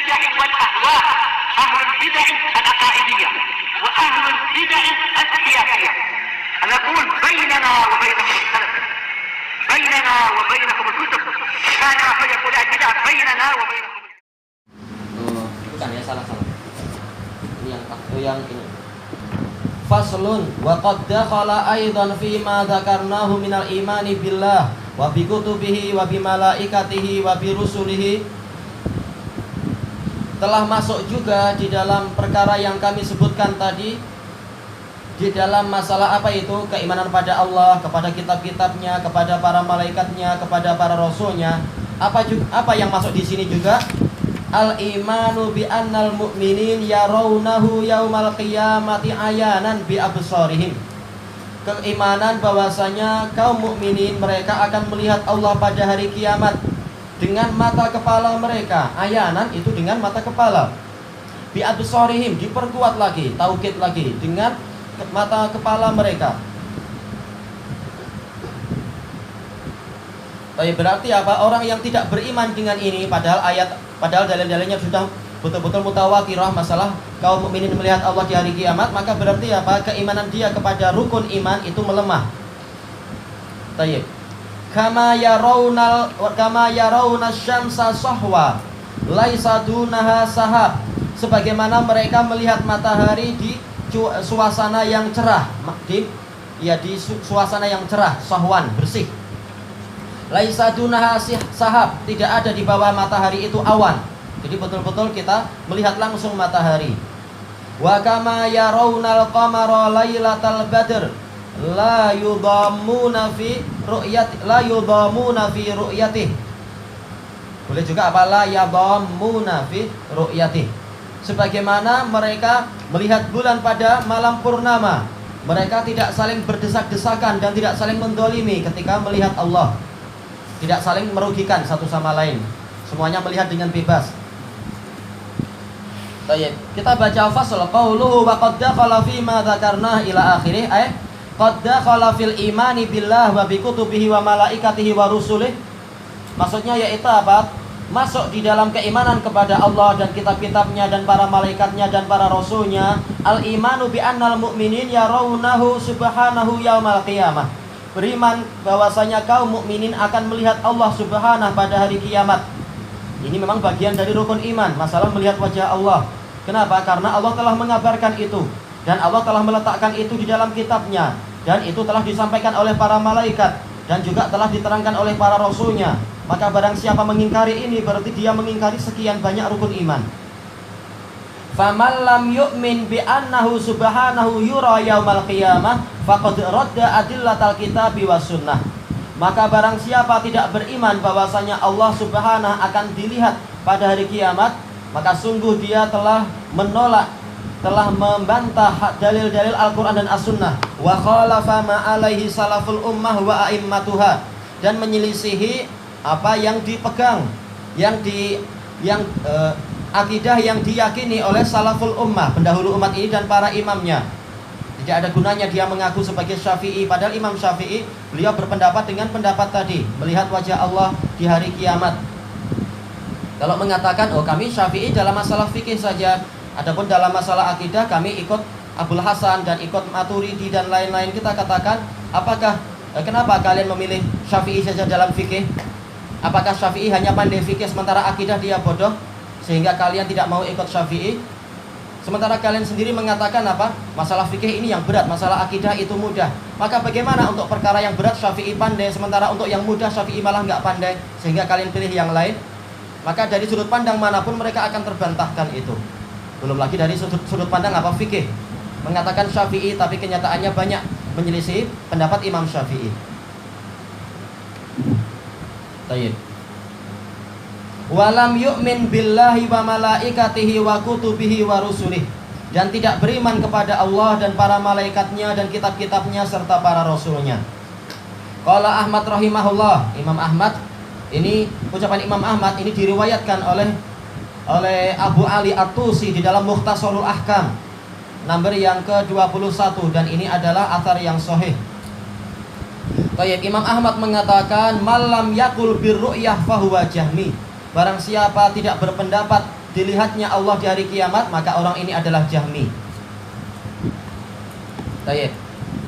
البدع والأهواء، أهل البدع العقائدية وأهل البدع السياسية. نقول بيننا وبينكم السلف، بيننا وبينكم الكتب، كان فيقول البدع بيننا وبينكم. Bukan ya, salah. Yang ini. Faslun wa qad dakhala aidan fi ma dzakarnahu minal imani billah wa bi kutubihi wa bi malaikatihi wa bi rusulihi. Telah masuk juga di dalam perkara yang kami sebutkan tadi, di dalam masalah apa itu? Keimanan pada Allah, kepada kitab-kitabnya, kepada para malaikatnya, kepada para rasulnya. Apa yang masuk di sini juga? Al-imanu bi annal mu'minin yarawnahu yaumal qiyamati ayanan bi absarihim. Keimanan bahwasanya kaum mukminin mereka akan melihat Allah pada hari kiamat dengan mata kepala mereka. Ayanan itu dengan mata kepala. Bi absarihim, diperkuat lagi, taukid lagi, dengan mata kepala mereka. Tapi berarti apa? Orang yang tidak beriman dengan ini, padahal dalil-dalilnya sudah betul-betul mutawatirah masalah kaum mukminin melihat Allah di hari kiamat, maka berarti apa? Keimanan dia kepada rukun iman itu melemah. Tayyib. Kama yarawna syamsa sahwa laisa dunaha sahab. Sebagaimana mereka melihat matahari di suasana yang cerah, di suasana yang cerah, sahwan, bersih. Laisa dunaha sahab, tidak ada di bawah matahari itu awan. Jadi betul-betul kita melihat langsung matahari. Wa kama yarawnal qamara lailatal badr la yudhammuna fi ru'yatih. Boleh juga apa? La yudhammuna fi ru'yatih. Sebagaimana mereka melihat bulan pada malam purnama, mereka tidak saling berdesak-desakan dan tidak saling mendolimi ketika melihat Allah. Tidak saling merugikan satu sama lain. Semuanya melihat dengan bebas. Baik, kita baca fasl qauluhu wa qad dakhala fi ma dzakarna ila akhirih, ay qad dakhala fil imani billah wa bi kutubihi wa malaikatihi wa rusulih. Maksudnya yaitu apa? Masuk di dalam keimanan kepada Allah dan kitab-kitabnya dan para malaikatnya dan para rasulnya. Al-imanu bi annal mu'minin yarawnahu subhanahu yaumal qiyamah. Beriman bahwasanya kaum mukminin akan melihat Allah Subhanahu pada hari kiamat. Ini memang bagian dari rukun iman, masalah melihat wajah Allah. Kenapa? Karena Allah telah mengabarkan itu, dan Allah telah meletakkan itu di dalam kitabnya, dan itu telah disampaikan oleh para malaikat, dan juga telah diterangkan oleh para rasulnya. Maka barang siapa mengingkari ini, berarti dia mengingkari sekian banyak rukun iman. Faman lam yu'min bi annahu subhanahu yura yaumal qiyamah faqad radda adillatal kitabi was sunnah. Maka barang siapa tidak beriman bahwasanya Allah Subhanahu akan dilihat pada hari kiamat, maka sungguh dia telah menolak, telah membantah dalil-dalil Al-Qur'an dan As-Sunnah. Wa khalafa ma alaihi salaful ummah wa a'immatuha, dan menyelisihi apa yang dipegang, akidah yang diyakini oleh salaful ummah, pendahulu umat ini dan para imamnya. Tidak ada gunanya dia mengaku sebagai Syafi'i, padahal Imam Syafi'i beliau berpendapat dengan pendapat tadi, melihat wajah Allah di hari kiamat. Kalau mengatakan, oh kami Syafi'i dalam masalah fikih saja, adapun dalam masalah akidah kami ikut Abul Hasan dan ikut Maturidi dan lain-lain, kita katakan, kenapa kalian memilih Syafi'i saja dalam fikih? Apakah Syafi'i hanya pandai fikih sementara akidah dia bodoh, sehingga kalian tidak mau ikut Syafi'i? Sementara kalian sendiri mengatakan apa? Masalah fikih ini yang berat, masalah akidah itu mudah. Maka bagaimana untuk perkara yang berat Syafi'i pandai, sementara untuk yang mudah Syafi'i malah nggak pandai, sehingga kalian pilih yang lain? Maka dari sudut pandang manapun mereka akan terbantahkan itu. Belum lagi dari sudut pandang apa? Fikih. Mengatakan Syafi'i tapi kenyataannya banyak menyelisih pendapat Imam Syafi'i. Tayyib. Walam yu'min billahi wa malaikatihi wa kutubihi wa rusulih, dan tidak beriman kepada Allah dan para malaikatnya dan kitab-kitabnya serta para rasulnya. Qala Ahmad rahimahullah, Imam Ahmad ini, ucapan Imam Ahmad ini diriwayatkan oleh Abu Ali At-Tusi di dalam Mukhtasarul Ahkam nomor yang ke-21, dan ini adalah athar yang sahih. Tayyib, Imam Ahmad mengatakan malam yakul birru'yah fahuwa jahmi. Barang siapa tidak berpendapat dilihatnya Allah di hari kiamat, maka orang ini adalah Jahmi. Baik.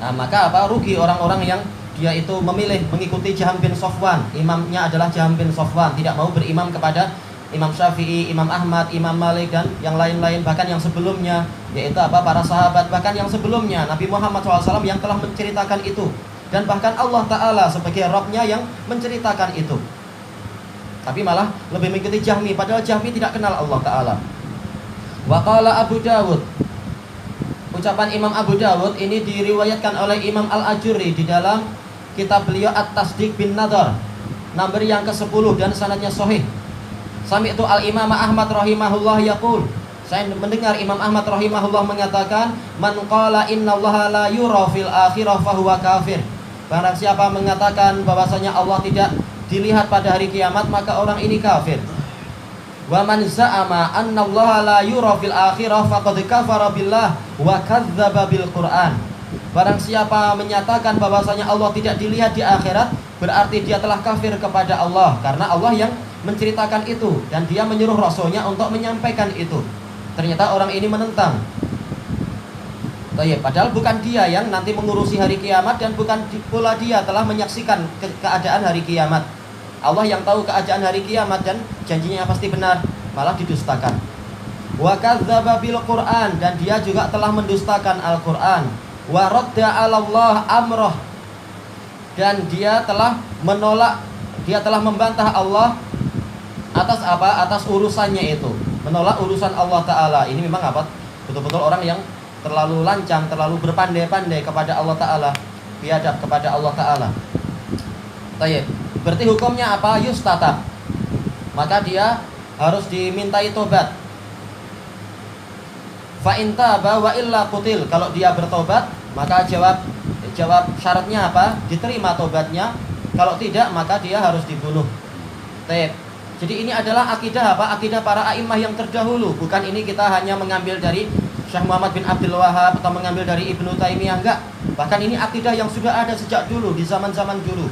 Nah, maka apa rugi orang-orang yang dia itu memilih mengikuti Jahm bin Safwan. Imamnya adalah Jahm bin Safwan, tidak mau berimam kepada Imam Syafi'i, Imam Ahmad, Imam Malik dan yang lain-lain, bahkan yang sebelumnya, yaitu apa para sahabat, bahkan yang sebelumnya Nabi Muhammad SAW yang telah menceritakan itu, dan bahkan Allah Ta'ala sebagai Rabb-nya yang menceritakan itu. Tapi malah lebih mengikuti Jahmi, padahal Jahmi tidak kenal Allah Ta'ala. Wa qala Abu Dawud, ucapan Imam Abu Dawud ini diriwayatkan oleh Imam Al-Ajurri di dalam kitab beliau At-Tasdiq bin Nadar, nomor yang ke-10 dan sanadnya sahih. Sami'tu al-Imam Ahmad rahimahullah yaqul, saya mendengar Imam Ahmad rahimahullah mengatakan, man qala innallaha la yura fil akhirah fahuwa kafir. Barang siapa mengatakan bahwasanya Allah tidak dilihat pada hari kiamat, maka orang ini kafir. Wa man za'ama annallaha la yura fil akhirah faqad kafara billah wa kadzdzaba bil Qur'an. Barang siapa menyatakan bahwasanya Allah tidak dilihat di akhirat, berarti dia telah kafir kepada Allah, karena Allah yang menceritakan itu dan dia menyuruh rasulnya untuk menyampaikan itu. Ternyata orang ini menentang. Padahal bukan dia yang nanti mengurusi hari kiamat, dan bukan pula dia telah menyaksikan keadaan hari kiamat. Allah yang tahu keadaan hari kiamat dan janjinya pasti benar, malah didustakan. Wa kadzdzaba bil Qur'an, dan dia juga telah mendustakan Al-Qur'an. Wa radda 'ala Allah amrah, dan dia telah menolak, dia telah membantah Allah atas apa? Atas urusannya itu. Menolak urusan Allah Ta'ala. Ini memang apa? Betul-betul orang yang terlalu lancang, terlalu berpandai-pandai kepada Allah Ta'ala, biadab kepada Allah Ta'ala. Baik. Berarti hukumnya apa? Yustatab. Maka dia harus dimintai tobat. Fa in taba wa illa qutil. Kalau dia bertobat, maka jawab syaratnya apa? Diterima tobatnya. Kalau tidak, maka dia harus dibunuh. Baik. Jadi ini adalah akidah apa? Akidah para a'immah yang terdahulu. Bukan ini kita hanya mengambil dari Syekh Muhammad bin Abdul Wahhab atau mengambil dari Ibnu Taimiyah, enggak. Bahkan ini akidah yang sudah ada sejak dulu, di zaman-zaman dulu.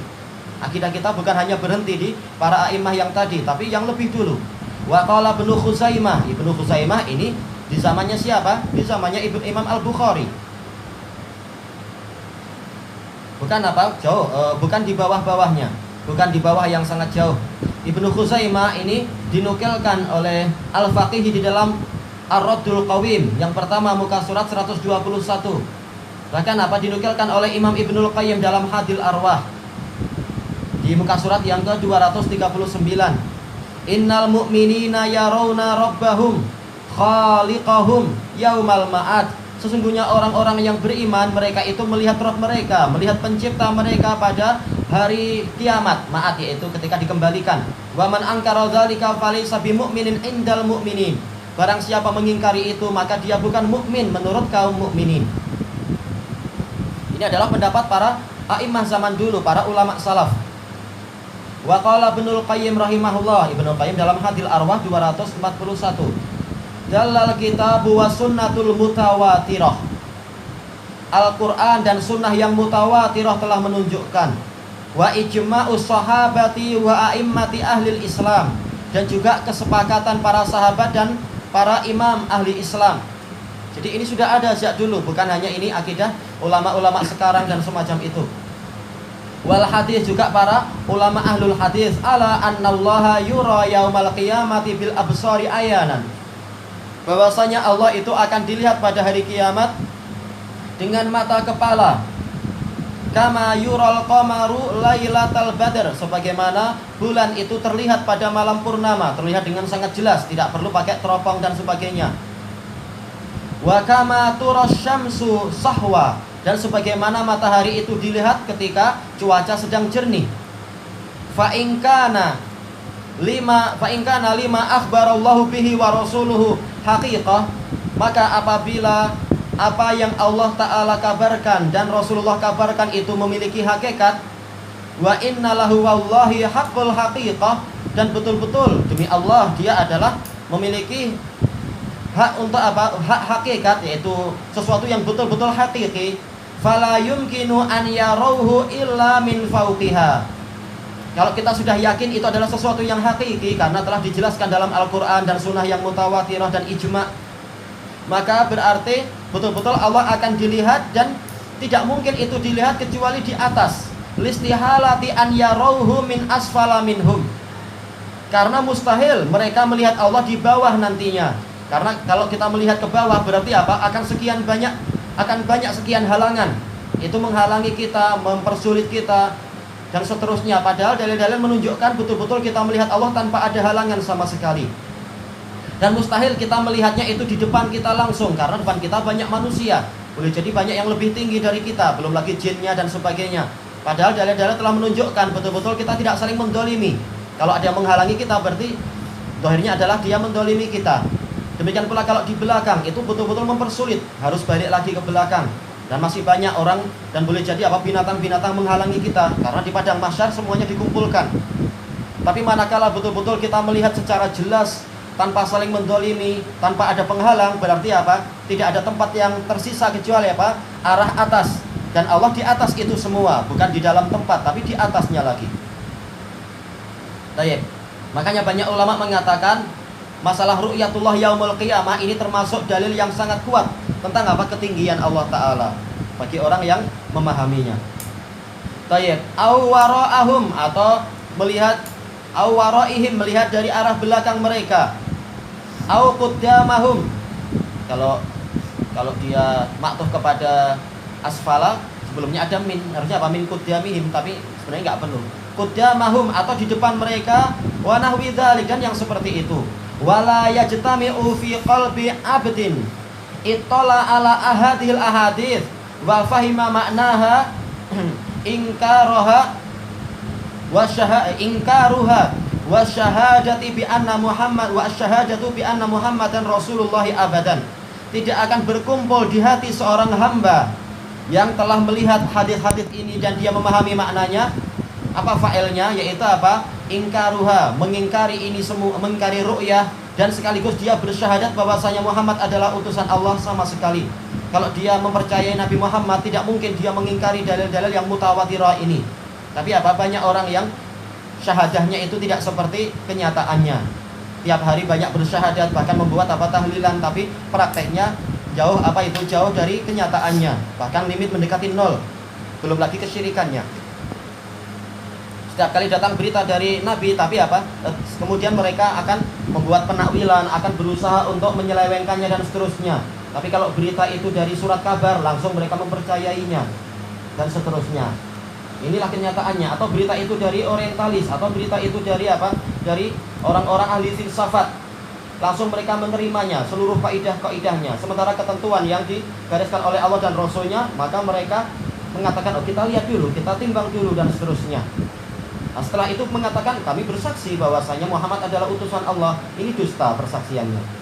Akidah kita bukan hanya berhenti di para a'immah yang tadi, tapi yang lebih dulu. Wa qala Ibnu Khuzaimah. Ibnu Khuzaimah ini di zamannya siapa? Di zamannya Imam Al-Bukhari. Bukan apa? Jauh, bukan di bawah-bawahnya. Bukan di bawah yang sangat jauh. Ibnu Khuzaimah ini dinukilkan oleh Al-Faqih di dalam Ar-Raddul Qawim yang pertama muka surat 121. Bahkan apa dinukilkan oleh Imam Ibnul Qayyim dalam Hadil Arwah di muka surat yang ke-239. Innal mu'minina yarawna rabbahum khaliqahum yaumal ma'ad. Sesungguhnya orang-orang yang beriman, mereka itu melihat Rabb mereka, melihat pencipta mereka pada hari kiamat, ma'ad yaitu ketika dikembalikan. Wa man ankara dzalika falaysa bimu'minin indal mu'minin. Barang siapa mengingkari itu, maka dia bukan mukmin menurut kaum mukminin. Ini adalah pendapat para a'immah zaman dulu, para ulama salaf. Wa qala Ibnul Qayyim rahimahullah, Ibnu Qayyim dalam Hadil Arwah 241. Dalal kitabu wa sunnatul mutawatirah. Al-Quran dan sunnah yang mutawatirah telah menunjukkan. Wa ijma'us sahabati wa a'immati ahlil Islam. Dan juga kesepakatan para sahabat dan para imam ahli Islam. Jadi ini sudah ada sejak dulu, bukan hanya ini akidah ulama-ulama sekarang dan semacam itu. Wal hadis, juga para ulama ahlul hadis, ala annallaha yura yaumal qiyamati bil absari ayanan. Bahwasanya Allah itu akan dilihat pada hari kiamat dengan mata kepala. Kama yural qamaru lailatal badr, sebagaimana bulan itu terlihat pada malam purnama, terlihat dengan sangat jelas, tidak perlu pakai teropong dan sebagainya. Wa kama turas syamsu sahwa, dan sebagaimana matahari itu dilihat ketika cuaca sedang jernih. Fa in kana lima akhbarallahu bihi wa rasuluhu haqiqah, maka apabila apa yang Allah Ta'ala kabarkan dan Rasulullah kabarkan itu memiliki hakikat, wa innalahu wallahi haqqul haqiqah, dan betul-betul demi Allah dia adalah memiliki hak untuk apa? Hak hakikat, yaitu sesuatu yang betul-betul hakiki. Fala yumkinu an yarawhu illa min fawqiha, Kalau kita sudah yakin itu adalah sesuatu yang hakiki karena telah dijelaskan dalam Al-Quran dan sunnah yang mutawatirah dan ijma', maka berarti betul-betul Allah akan dilihat dan tidak mungkin itu dilihat kecuali di atas. Listihalati an yarauhu min asfala minhum. Karena mustahil mereka melihat Allah di bawah nantinya. Karena kalau kita melihat ke bawah berarti apa? Akan banyak sekian halangan. Itu menghalangi kita, mempersulit kita dan seterusnya. Padahal dalil-dalil menunjukkan betul-betul kita melihat Allah tanpa ada halangan sama sekali. Dan mustahil kita melihatnya itu di depan kita langsung, karena depan kita banyak manusia. Boleh jadi banyak yang lebih tinggi dari kita, belum lagi jinnya dan sebagainya. Padahal dalil-dalil telah menunjukkan betul-betul kita tidak saling mendolimi. Kalau ada yang menghalangi kita berarti dohirnya adalah dia mendolimi kita. Demikian pula kalau di belakang itu betul-betul mempersulit, harus balik lagi ke belakang. Dan masih banyak orang dan boleh jadi binatang-binatang menghalangi kita, karena di padang mahsyar semuanya dikumpulkan. Tapi manakala betul-betul kita melihat secara jelas tanpa saling mendolimi, tanpa ada penghalang, berarti apa? Tidak ada tempat yang tersisa kecuali apa? Arah atas. Dan Allah di atas itu semua, bukan di dalam tempat, tapi di atasnya lagi. Baik. Makanya banyak ulama mengatakan masalah ru'yatullah yaumul qiyamah ini termasuk dalil yang sangat kuat tentang apa? Ketinggian Allah Ta'ala bagi orang yang memahaminya. Baik. Awwara'ahum, atau melihat awwara'ihim, melihat dari arah belakang mereka. Aw quddamahum, kalau dia maktuf kepada asfala, sebelumnya ada min, harusnya apa? Min quddamihim, tapi sebenarnya nggak perlu. Quddamahum, atau di depan mereka. Wa nahwi dzalik, dan yang seperti itu. Wala yajtami'u fi qalbi abdin ittala ala ahadil ahadits wa fahima ma'naha inkaruha wa syahadati bi anna Muhammad wa syahadatu bi anna Muhammadan Rasulullah abadan. Tidak akan berkumpul di hati seorang hamba yang telah melihat hadis-hadis ini dan dia memahami maknanya. Apa failnya? Yaitu apa? Ingkaruha, mengingkari ini semua, mengingkari ru'yah, dan sekaligus dia bersyahadat bahwasanya Muhammad adalah utusan Allah sama sekali. Kalau dia mempercayai Nabi Muhammad, tidak mungkin dia mengingkari dalil-dalil yang mutawatirah ini. Tapi apa? Banyak orang yang syahadahnya itu tidak seperti kenyataannya. Tiap hari banyak bersyahadat, bahkan membuat apa? Tahlilan, tapi prakteknya jauh jauh dari kenyataannya. Bahkan limit mendekati nol. Belum lagi kesyirikannya. Setiap kali datang berita dari Nabi, tapi apa? Kemudian mereka akan membuat penakwilan, akan berusaha untuk menyelewengkannya dan seterusnya. Tapi kalau berita itu dari surat kabar, langsung mereka mempercayainya dan seterusnya. Inilah kenyataannya. Atau berita itu dari orientalis, atau berita itu dari apa? Dari orang-orang ahli filsafat, langsung mereka menerimanya, seluruh kaidah-kaidahnya. Sementara ketentuan yang digariskan oleh Allah dan Rasulnya, maka mereka mengatakan, oh kita lihat dulu, kita timbang dulu dan seterusnya. Nah, setelah itu mengatakan kami bersaksi bahwasanya Muhammad adalah utusan Allah. Ini dusta persaksiannya.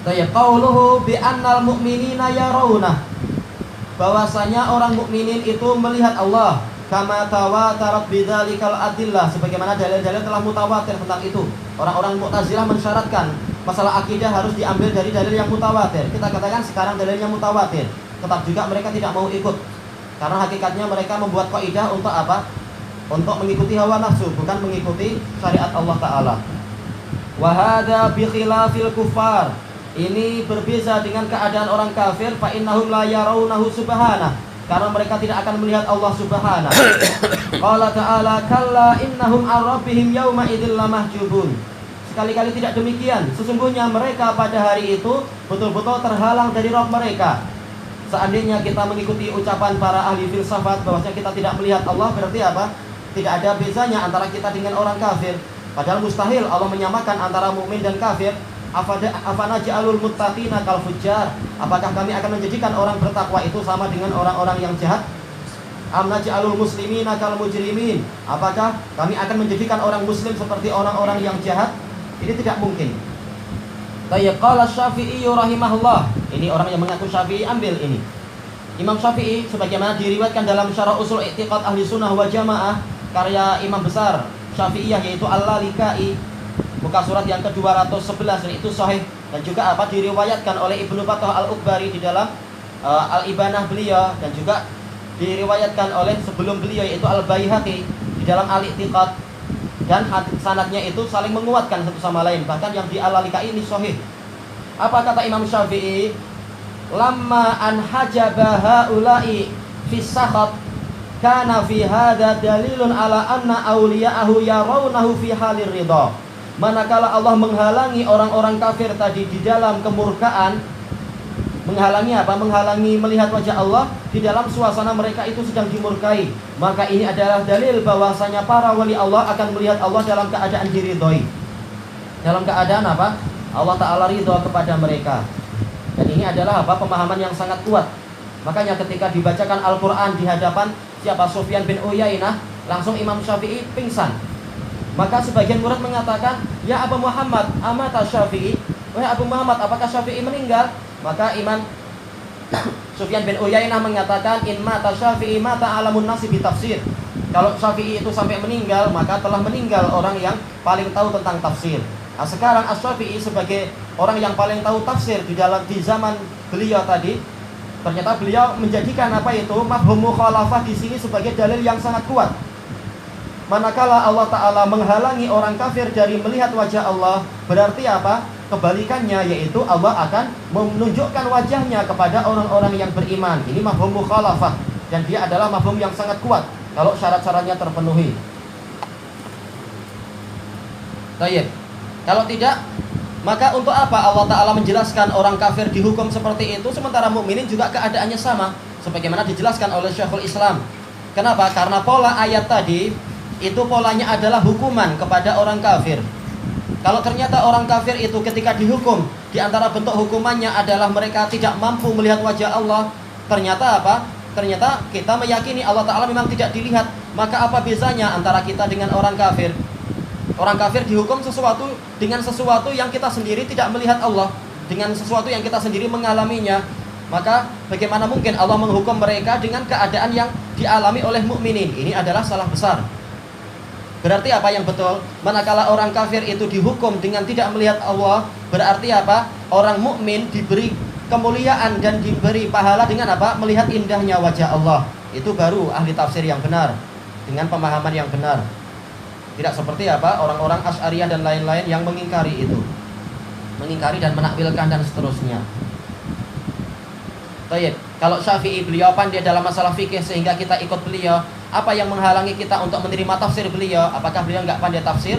Qauluhu bi annal mu'minina yarawna, bahwasanya orang mukminin itu melihat Allah. Kama tawatarat bidzalikal adillah, sebagaimana dalil-dalil telah mutawatir tentang itu. Orang-orang Mu'tazilah mensyaratkan masalah akidah harus diambil dari dalil yang mutawatir. Kita katakan sekarang dalilnya mutawatir, tetap juga mereka tidak mau ikut. Karena hakikatnya mereka membuat kaidah untuk apa? Untuk mengikuti hawa nafsu, bukan mengikuti syariat Allah Ta'ala. Wa hadza bi khilafil kuffar, ini berbeza dengan keadaan orang kafir. Fa innahum la yarawnahu subhanahu, karena mereka tidak akan melihat Allah Subhanahu. Qala ta'ala kalla innahum an rabbihim yawma idzil lamahjubun. Sekali-kali tidak demikian, sesungguhnya mereka pada hari itu betul-betul terhalang dari Rabb mereka. Seandainya kita mengikuti ucapan para ahli filsafat bahwasanya kita tidak melihat Allah, berarti apa? Tidak ada bezanya antara kita dengan orang kafir. Padahal mustahil Allah menyamakan antara mukmin dan kafir. Afanaj'alul muttaqina kal fujjar, apakah kami akan menjadikan orang bertakwa itu sama dengan orang-orang yang jahat? Am naj'alul muslimina kal mujrimin, apakah kami akan menjadikan orang muslim seperti orang-orang yang jahat? Ini tidak mungkin. Qala Syafi'i rahimahullah, ini orang yang mengaku Syafi'i, ambil ini. Imam Syafi'i sebagaimana diriwayatkan dalam Syarah Usul I'tiqad Ahli Sunnah wa Jamaah karya imam besar Syafi'iyah yaitu Al-Lalikai, muka surat yang ke-211, dan itu sahih, dan juga apa diriwayatkan oleh Ibnu Battah Al-Ukbari di dalam Al-Ibanah beliau, dan juga diriwayatkan oleh sebelum beliau yaitu Al-Baihaqi dalam al-i'tiqad, dan sanadnya itu saling menguatkan satu sama lain. Bahkan yang di Al-Lalika ini sahih. Apa kata Imam Syafi'i? Lamma an hajaba haula'i fi sakhat kana fi hadza dalilun ala anna awliya'ahu yarawnahu fi halir ridha. Manakala Allah menghalangi orang-orang kafir tadi di dalam kemurkaan, menghalangi apa? Menghalangi melihat wajah Allah di dalam suasana mereka itu sedang dimurkai. Maka ini adalah dalil bahwasanya para wali Allah akan melihat Allah dalam keadaan diridhoi. Dalam keadaan apa? Allah Ta'ala ridho kepada mereka. Dan ini adalah apa? Pemahaman yang sangat kuat. Makanya ketika dibacakan Al-Quran di hadapan siapa? Sufyan bin Uyainah, langsung Imam Syafi'i pingsan. Maka sebagian murid mengatakan, ya Abu Muhammad, amata Syafi'i? Wahai Abu Muhammad, apakah Syafi'i meninggal? Maka Imam Sufyan bin Uyainah mengatakan, in mata Syafi'i mata alamun nasi bitafsir. Kalau Syafi'i itu sampai meninggal, maka telah meninggal orang yang paling tahu tentang tafsir. Nah, sekarang Asy-Syafi'i sebagai orang yang paling tahu tafsir di zaman beliau tadi, ternyata beliau menjadikan apa itu mafhum mukhalafah di sini sebagai dalil yang sangat kuat. Manakala Allah Ta'ala menghalangi orang kafir dari melihat wajah Allah, berarti apa? Kebalikannya, yaitu Allah akan menunjukkan wajahnya kepada orang-orang yang beriman. Ini mafhum mukhalafah, dan dia adalah mafhum yang sangat kuat kalau syarat-syaratnya terpenuhi. Baik. Kalau tidak, maka untuk apa Allah Ta'ala menjelaskan orang kafir dihukum seperti itu, sementara mukminin juga keadaannya sama, sebagaimana dijelaskan oleh Syekhul Islam. Kenapa? Karena pola ayat tadi itu polanya adalah hukuman kepada orang kafir. Kalau ternyata orang kafir itu ketika dihukum, di antara bentuk hukumannya adalah mereka tidak mampu melihat wajah Allah, ternyata apa? Ternyata kita meyakini Allah Ta'ala memang tidak dilihat. Maka apa bezanya antara kita dengan orang kafir? Orang kafir dihukum dengan sesuatu yang kita sendiri tidak melihat Allah, dengan sesuatu yang kita sendiri mengalaminya. Maka bagaimana mungkin Allah menghukum mereka dengan keadaan yang dialami oleh mukminin? Ini adalah salah besar. Berarti apa yang betul? Manakala orang kafir itu dihukum dengan tidak melihat Allah, berarti apa? Orang mukmin diberi kemuliaan dan diberi pahala dengan apa? Melihat indahnya wajah Allah. Itu baru ahli tafsir yang benar, dengan pemahaman yang benar. Tidak seperti apa? Orang-orang Asy'ariyah dan lain-lain yang mengingkari itu, mengingkari dan menakwilkan dan seterusnya. Baik, kalau Syafi'i beliau pandai dalam masalah fikih sehingga kita ikut beliau. Apa yang menghalangi kita untuk menerima tafsir beliau? Apakah beliau nggak pandai tafsir?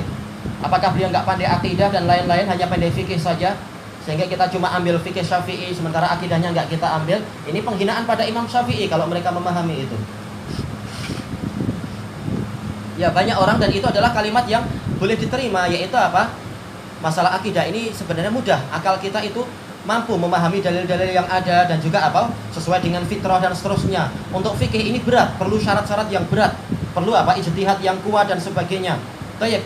Apakah beliau nggak pandai akidah dan lain-lain, hanya pandai fikih saja? Sehingga kita cuma ambil fikih Syafi'i, sementara akidahnya nggak kita ambil. Ini penghinaan pada Imam Syafi'i kalau mereka memahami itu. Ya, banyak orang, dan itu adalah kalimat yang boleh diterima, yaitu apa? Masalah akidah ini sebenarnya mudah. Akal kita itu mampu memahami dalil-dalil yang ada dan juga apa? Sesuai dengan fitrah dan seterusnya. Untuk fikih ini berat, perlu syarat-syarat yang berat, perlu apa? Ijtihad yang kuat dan sebagainya. Tapi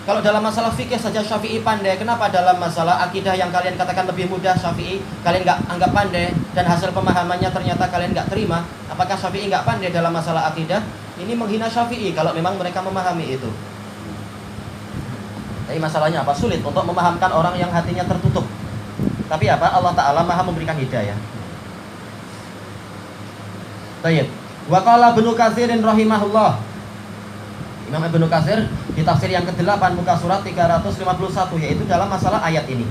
kalau dalam masalah fikih saja Syafi'i pandai, kenapa dalam masalah akidah yang kalian katakan lebih mudah Syafi'i kalian nggak anggap pandai, dan hasil pemahamannya ternyata kalian nggak terima? Apakah Syafi'i nggak pandai dalam masalah akidah? Ini menghina Syafi'i kalau memang mereka memahami itu. Tapi masalahnya apa? Sulit untuk memahamkan orang yang hatinya tertutup. Tapi apa? Allah Ta'ala maha memberikan hidayah. Baik. Wa qala Ibnu Katsirin rahimahullah. Imam Ibnu Katsir di tafsir yang ke-8 muka surat 351, yaitu dalam masalah ayat ini.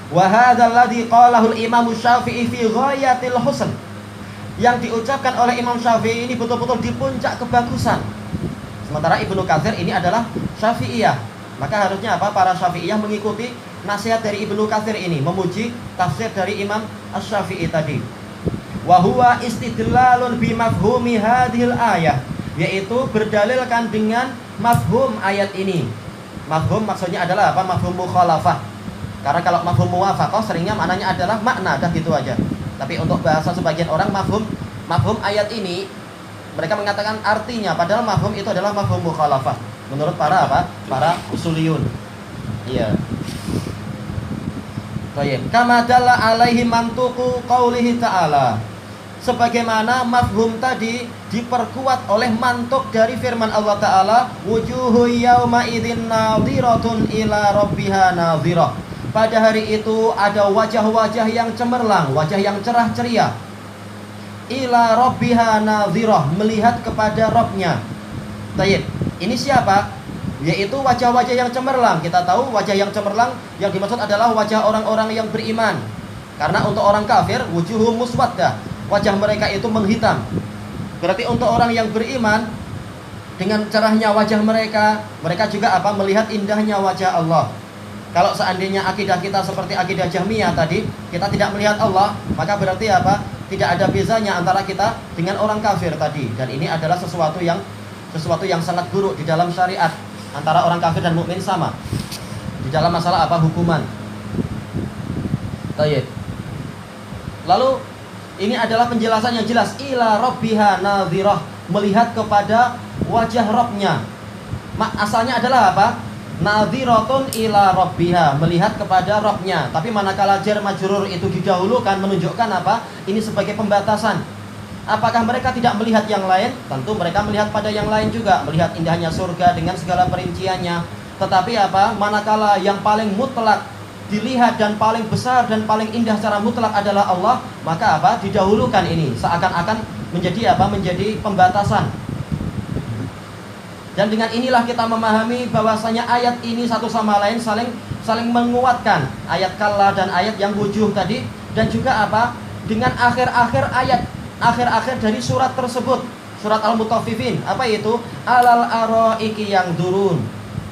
Wa hadzal ladzi qalahu al-Imam Syafi'i fi ghayatil husn. Yang diucapkan oleh Imam Syafi'i ini betul-betul di puncak kebagusan. Sementara Ibnu Katsir ini adalah Syafi'iyah. Maka harusnya apa? Para Syafi'iyah mengikuti nasihat dari Ibnu Katsir ini, memuji tafsir dari Imam Asy-Syafi'i tadi. Wa huwa istidlalun bi mafhumi hadhil ayah, yaitu berdalilkan dengan mafhum ayat ini. Mafhum maksudnya adalah apa? Mafhum mukhalafah. Karena kalau mafhum muwafaqah seringnya maknanya adalah makna, dah gitu aja. Tapi untuk bahasa sebagian orang mafhum ayat ini mereka mengatakan artinya, padahal mafhum itu adalah mafhum mukhalafah menurut para apa? Para usuliyun. Iya. Baik. Kama dalla alaihi mantuqu qaulihi ta'ala. Sebagaimana mafhum tadi diperkuat oleh mantuk dari firman Allah Ta'ala, wujuhu yauma idzin nadhiratun ila rabbiha nadhirah. Pada hari itu ada wajah-wajah yang cemerlang, wajah yang cerah ceria. Ila rabbiha nadhirah, melihat kepada Rabbnya. Tayyib. Ini siapa? Yaitu wajah-wajah yang cemerlang. Kita tahu wajah yang cemerlang yang dimaksud adalah wajah orang-orang yang beriman. Karena untuk orang kafir, wujuhum muswaddah, wajah mereka itu menghitam. Berarti untuk orang yang beriman, dengan cerahnya wajah mereka, mereka juga apa? Melihat indahnya wajah Allah. Kalau seandainya akidah kita seperti akidah Jahmiyah tadi, kita tidak melihat Allah, maka berarti apa? Tidak ada bezanya antara kita dengan orang kafir tadi. Dan ini adalah sesuatu yang sangat buruk di dalam syariat. Antara orang kafir dan mukmin sama di dalam masalah apa? Hukuman. Tayyib. Lalu ini adalah penjelasan yang jelas, ila rabbiha nadhirah, melihat kepada wajah Rabbnya. Asalnya adalah apa? Nadhiratun ila rabbiha, melihat kepada Rabbnya. Tapi manakala jar majrur itu didahulukan, menunjukkan apa? Ini sebagai pembatasan. Apakah mereka tidak melihat yang lain? Tentu mereka melihat pada yang lain juga, melihat indahnya surga dengan segala perinciannya. Tetapi apa? Manakala yang paling mutlak dilihat dan paling besar dan paling indah secara mutlak adalah Allah, maka apa? Didahulukan ini, seakan-akan menjadi apa? Menjadi pembatasan. Dan dengan inilah kita memahami bahwasanya ayat ini satu sama lain saling menguatkan. Ayat kalla dan ayat yang wujuh tadi, dan juga apa? Dengan akhir-akhir dari surat tersebut, surat Al-Mutaffifin. Apa itu? Alal araiki yang durun.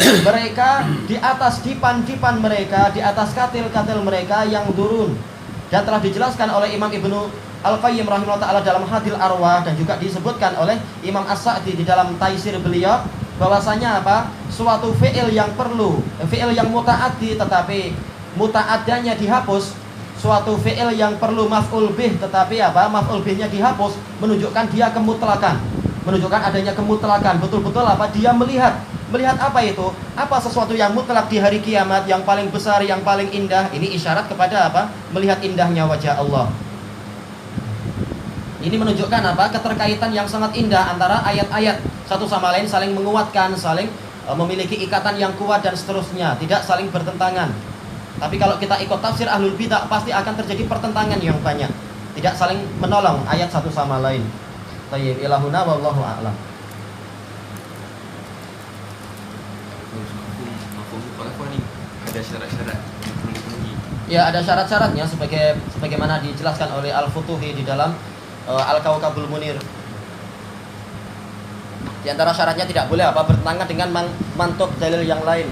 Mereka di atas dipan-dipan mereka, di atas katil-katil mereka yang durun. Dan telah dijelaskan oleh Imam Ibnu Al-Qayyim rahimahullah ta'ala dalam Hadil Arwah, dan juga disebutkan oleh Imam As-Sa'di di dalam Taisir beliau, bahwasanya apa? Suatu fi'il yang perlu, fi'il yang muta'addi tetapi muta'addanya dihapus, suatu fi'il yang perlu maf'ul bih tetapi apa? Maf'ul bihnya dihapus, menunjukkan dia kemutlakan, menunjukkan adanya kemutlakan. Betul-betul apa? Dia melihat apa itu? Apa sesuatu yang mutlak di hari kiamat, yang paling besar, yang paling indah. Ini isyarat kepada apa? Melihat indahnya wajah Allah. Ini menunjukkan apa? Keterkaitan yang sangat indah antara ayat-ayat, satu sama lain saling menguatkan, saling memiliki ikatan yang kuat dan seterusnya, tidak saling bertentangan. Tapi kalau kita ikut tafsir ahlul bidah, pasti akan terjadi pertentangan yang banyak, tidak saling menolong ayat satu sama lain. Tayyib, ilahuna wallahu a'lam. Ada syarat-syarat yang perlu dipenuhi. Ya, ada syarat-syaratnya sebagaimana dijelaskan oleh Al-Futuhi di dalam Al-Kaukabul Munir. Di antara syaratnya tidak boleh apa? Bertentangan dengan mantuk dalil yang lain.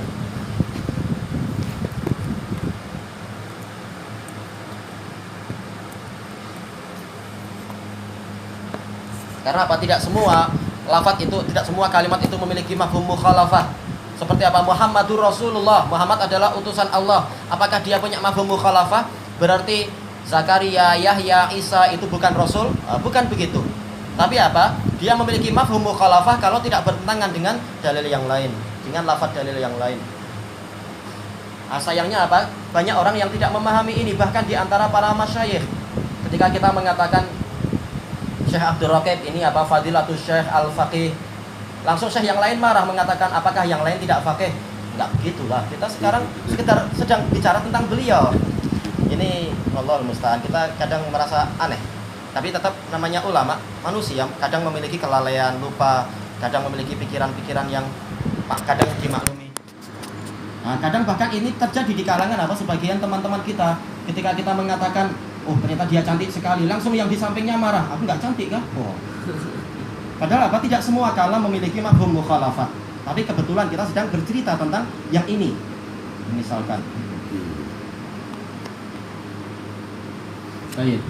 Karena apa? Tidak semua lafaz itu, tidak semua kalimat itu memiliki mafhum mukhalafah. Seperti apa? Muhammadur Rasulullah, Muhammad adalah utusan Allah. Apakah dia punya mafhum mukhalafah? Berarti Zakaria, Yahya, Isa itu bukan Rasul? Bukan begitu. Tapi apa? Dia memiliki mafhum mukhalafah kalau tidak bertentangan dengan dalil yang lain, dengan lafaz dalil yang lain. Sayangnya apa? Banyak orang yang tidak memahami ini, bahkan di antara para masyayikh. Ketika kita mengatakan Syekh Abdul Raqib ini apa? Fadilatul Syekh Al-Faqih, langsung Syekh yang lain marah, mengatakan apakah yang lain tidak faqih? Enggak begitulah. Kita sekarang sekedar sedang bicara tentang beliau. Ini Wallahul musta'an, kita kadang merasa aneh. Tapi tetap namanya ulama, manusia kadang memiliki kelalaian, lupa, kadang memiliki pikiran-pikiran yang kadang dimaklumi. Nah, kadang bahkan ini terjadi di kalangan apa? Sebagian teman-teman kita, ketika kita mengatakan, oh ternyata dia cantik sekali, langsung yang di sampingnya marah, aku nggak cantik kah? Oh. Padahal apa? Tidak semua kalam memiliki mafhum mukhalafah. Tapi kebetulan kita sedang bercerita tentang yang ini. Misalkan. Baik.